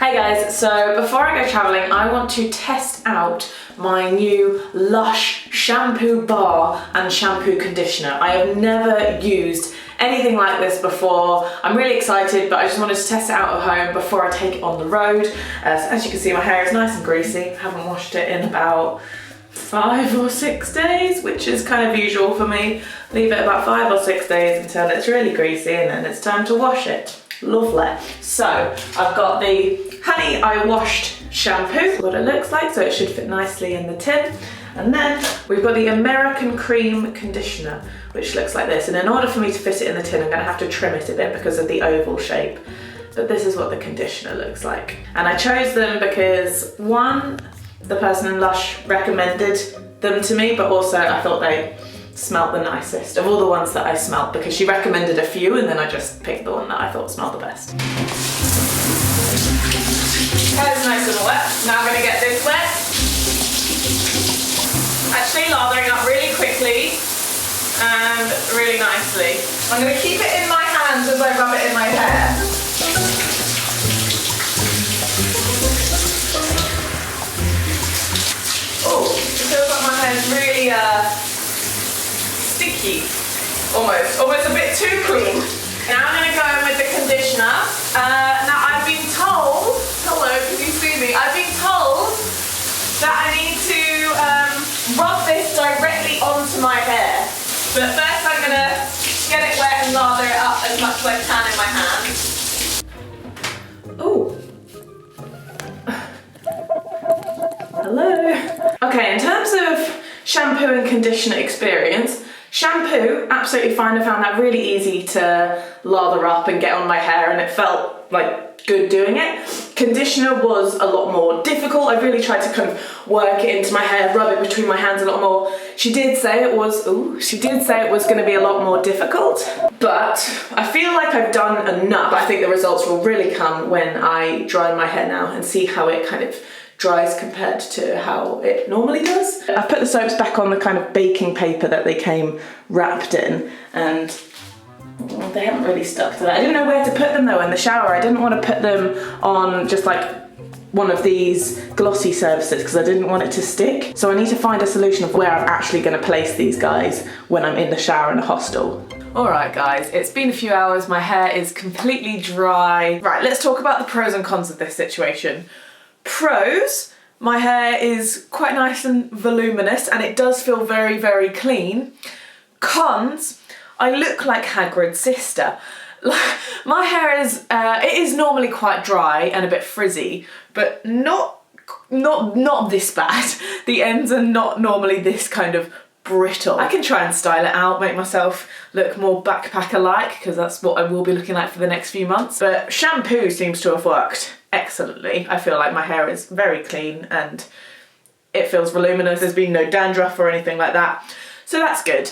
Hey guys, so before I go travelling, I want to test out my new LUSH shampoo bar and shampoo conditioner. I have never used anything like this before. I'm really excited, but I just wanted to test it out at home before I take it on the road. So as you can see, my hair is nice and greasy. I haven't washed it in about 5 or 6 days, which is kind of usual for me. Leave it about 5 or 6 days until it's really greasy and then it's time to wash it. Lovely. So I've got the Honey I Washed shampoo, what it looks like, so it should fit nicely in the tin. And then we've got the American Cream conditioner, which looks like this. And in order for me to fit it in the tin, I'm going to have to trim it a bit because of the oval shape. But this is what the conditioner looks like. And I chose them because, one, the person in LUSH recommended them to me, but also I thought they smelled the nicest of all the ones that I smelled, because she recommended a few and then I just picked the one that I thought smelled the best. Hair's nice and wet. Now I'm going to get this wet. Actually lathering up really quickly and really nicely. I'm going to keep it in my hands as I rub it in my hair. Oh, it feels like my hair is really sticky, almost a bit too clean. Now I'm going to go in with the conditioner. Now I've been told, hello, can you see me? I've been told that I need to rub this directly onto my hair. But first I'm going to get it wet and lather it up as much as I can in my hand. Oh. Hello. Okay, in terms of shampoo and conditioner experience, shampoo, absolutely fine. I found that really easy to lather up and get on my hair, and it felt like good doing it. Conditioner was a lot more difficult. I really tried to kind of work it into my hair, rub it between my hands a lot more. She did say it was going to be a lot more difficult, but I feel like I've done enough. I think the results will really come when I dry my hair now and see how it kind of dries compared to how it normally does. I've put the soaps back on the kind of baking paper that they came wrapped in, and they haven't really stuck to that. I didn't know where to put them though in the shower. I didn't want to put them on just like one of these glossy surfaces because I didn't want it to stick. So I need to find a solution of where I'm actually going to place these guys when I'm in the shower in a hostel. Alright guys, it's been a few hours, my hair is completely dry. Right, let's talk about the pros and cons of this situation. Pros, my hair is quite nice and voluminous and it does feel very, very clean. Cons, I look like Hagrid's sister. My hair is, it is normally quite dry and a bit frizzy, but not this bad. The ends are not normally this kind of brittle. I can try and style it out, make myself look more backpacker-like, because that's what I will be looking like for the next few months. But shampoo seems to have worked excellently. I feel like my hair is very clean and it feels voluminous. There's been no dandruff or anything like that. So that's good.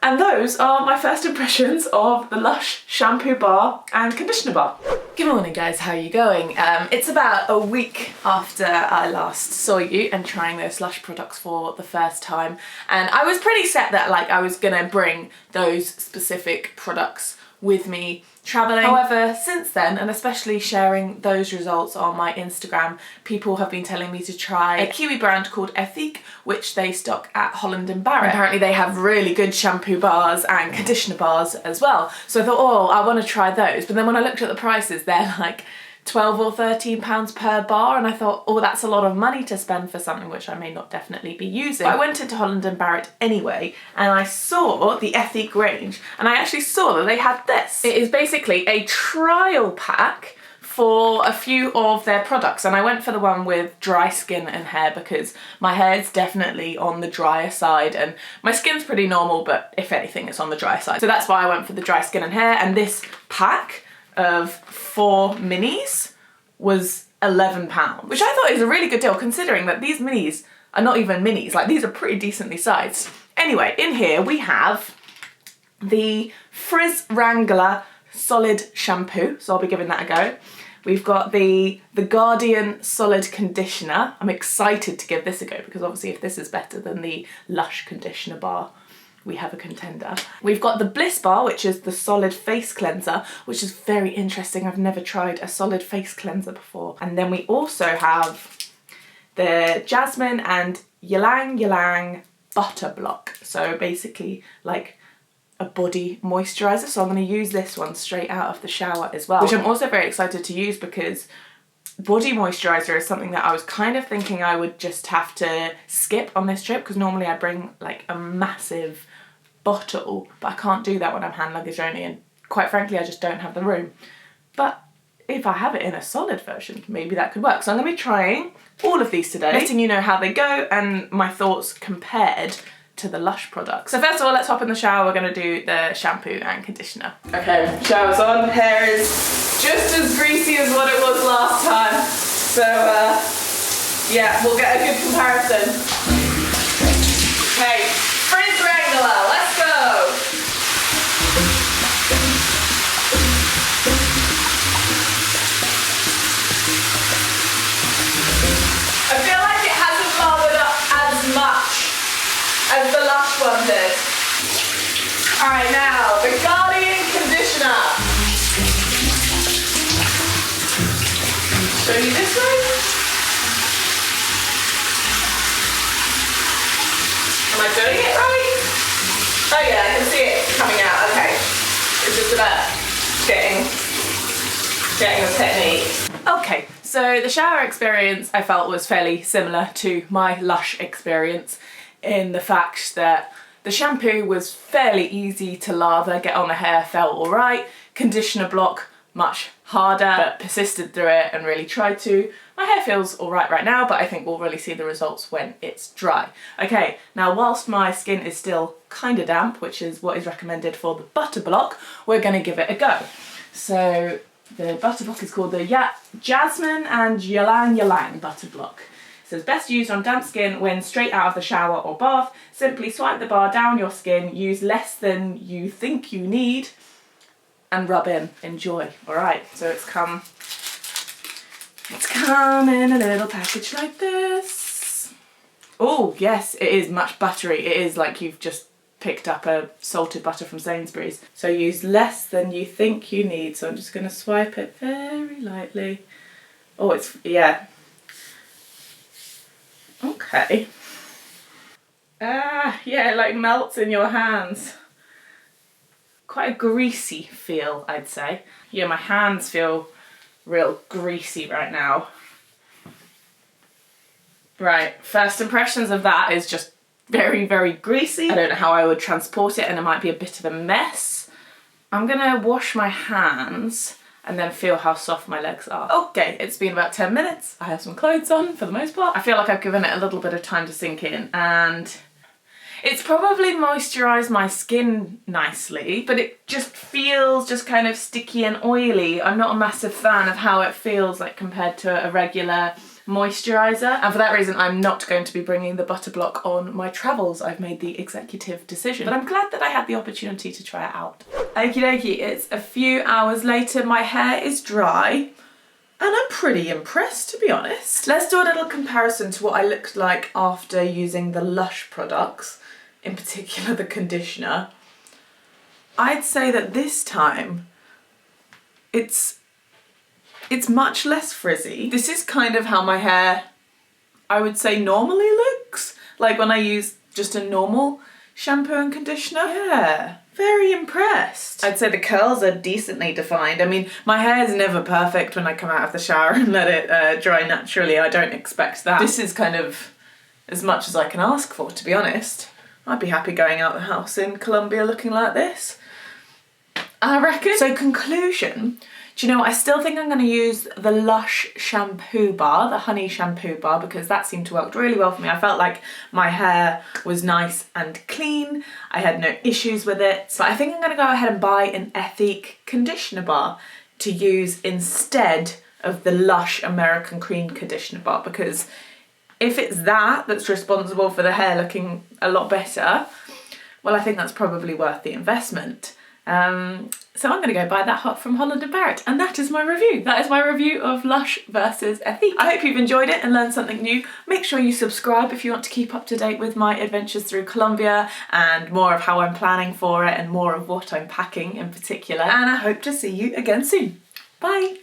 And those are my first impressions of the LUSH shampoo bar and conditioner bar. Good morning guys, how are you going? It's about a week after I last saw you and trying those LUSH products for the first time. And I was pretty set that like I was gonna bring those specific products with me travelling. However, since then, and especially sharing those results on my Instagram, people have been telling me to try a Kiwi brand called ETHIQUE, which they stock at Holland & Barrett. Apparently they have really good shampoo bars and conditioner bars as well. So I thought, oh, I want to try those. But then when I looked at the prices, they're like 12 or 13 pounds per bar, and I thought, oh, that's a lot of money to spend for something which I may not definitely be using. But I went into Holland & Barrett anyway, and I saw the ETHIQUE range, and I actually saw that they had this. It is basically a trial pack for a few of their products, and I went for the one with dry skin and hair because my hair is definitely on the drier side and my skin's pretty normal, but if anything it's on the dry side. So that's why I went for the dry skin and hair, and this pack of 4 minis was £11, which I thought is a really good deal considering that these minis are not even minis, like these are pretty decently sized. Anyway, in here we have the Frizz Wrangler Solid Shampoo, so I'll be giving that a go. We've got the Guardian Solid Conditioner. I'm excited to give this a go because obviously if this is better than the LUSH conditioner bar, we have a contender. We've got the Bliss Bar, which is the solid face cleanser, which is very interesting. I've never tried a solid face cleanser before. And then we also have the Jasmine and Ylang Butter Block. So basically like a body moisturiser. So I'm going to use this one straight out of the shower as well, which I'm also very excited to use because body moisturiser is something that I was kind of thinking I would just have to skip on this trip, because normally I bring like a massive bottle, but I can't do that when I'm hand luggage only, and quite frankly I just don't have the room. But if I have it in a solid version, maybe that could work. So I'm going to be trying all of these today, letting you know how they go and my thoughts compared to the Lush products. So first of all, let's hop in the shower. We're going to do the shampoo and conditioner. Okay, shower's on. Hair is just as greasy as what it was last time. So yeah, we'll get a good comparison. Okay, Frizz Wrangler, let's go. I feel like it hasn't lathered up as much as the Lush one did. Alright, now the Guardian Conditioner. Show you this way. Am I doing it right? Oh yeah, I can see it coming out. Okay. It's just about getting the technique. Okay, so the shower experience I felt was fairly similar to my Lush experience, in the fact that the shampoo was fairly easy to lather, get on the hair, felt alright. Conditioner block, much harder, but persisted through it and really tried to. My hair feels alright right now, but I think we'll really see the results when it's dry. Okay, now whilst my skin is still kind of damp, which is what is recommended for the butter block, we're going to give it a go. So the butter block is called the Jasmine and Ylang butter block. It says best used on damp skin when straight out of the shower or bath. Simply swipe the bar down your skin, use less than you think you need, and rub in. Enjoy. Alright, so it's come in a little package like this. Oh yes, it is much buttery. It is like you've just picked up a salted butter from Sainsbury's. So use less than you think you need. So I'm just going to swipe it very lightly. Oh, it's, yeah. Okay. Yeah, it like melts in your hands. Quite a greasy feel, I'd say. Yeah, my hands feel real greasy right now. Right, first impressions of that is just very, very greasy. I don't know how I would transport it, and it might be a bit of a mess. I'm gonna wash my hands and then feel how soft my legs are. Okay, it's been about 10 minutes. I have some clothes on for the most part. I feel like I've given it a little bit of time to sink in, and it's probably moisturised my skin nicely, but it just feels just kind of sticky and oily. I'm not a massive fan of how it feels like compared to a regular moisturiser, and for that reason I'm not going to be bringing the butter block on my travels. I've made the executive decision, but I'm glad that I had the opportunity to try it out. Okie dokie, it's a few hours later, my hair is dry, and I'm pretty impressed, to be honest. Let's do a little comparison to what I looked like after using the Lush products, in particular the conditioner. I'd say that this time it's much less frizzy. This is kind of how my hair, I would say, normally looks. Like when I use just a normal shampoo and conditioner. Yeah, very impressed. I'd say the curls are decently defined. I mean, my hair is never perfect when I come out of the shower and let it dry naturally. I don't expect that. This is kind of as much as I can ask for, to be honest. I'd be happy going out the house in Colombia looking like this, I reckon. So conclusion, do you know what? I still think I'm going to use the Lush shampoo bar, the honey shampoo bar, because that seemed to work really well for me. I felt like my hair was nice and clean. I had no issues with it. So I think I'm going to go ahead and buy an ETHIQUE conditioner bar to use instead of the Lush American Cream conditioner bar, because if it's that that's responsible for the hair looking a lot better, well, I think that's probably worth the investment. So I'm going to go buy that hot from Holland & Barrett, and that is my review. That is my review of Lush versus ETHIQUE. I hope you've enjoyed it and learned something new. Make sure you subscribe if you want to keep up to date with my adventures through Colombia and more of how I'm planning for it and more of what I'm packing in particular. And I hope to see you again soon. Bye!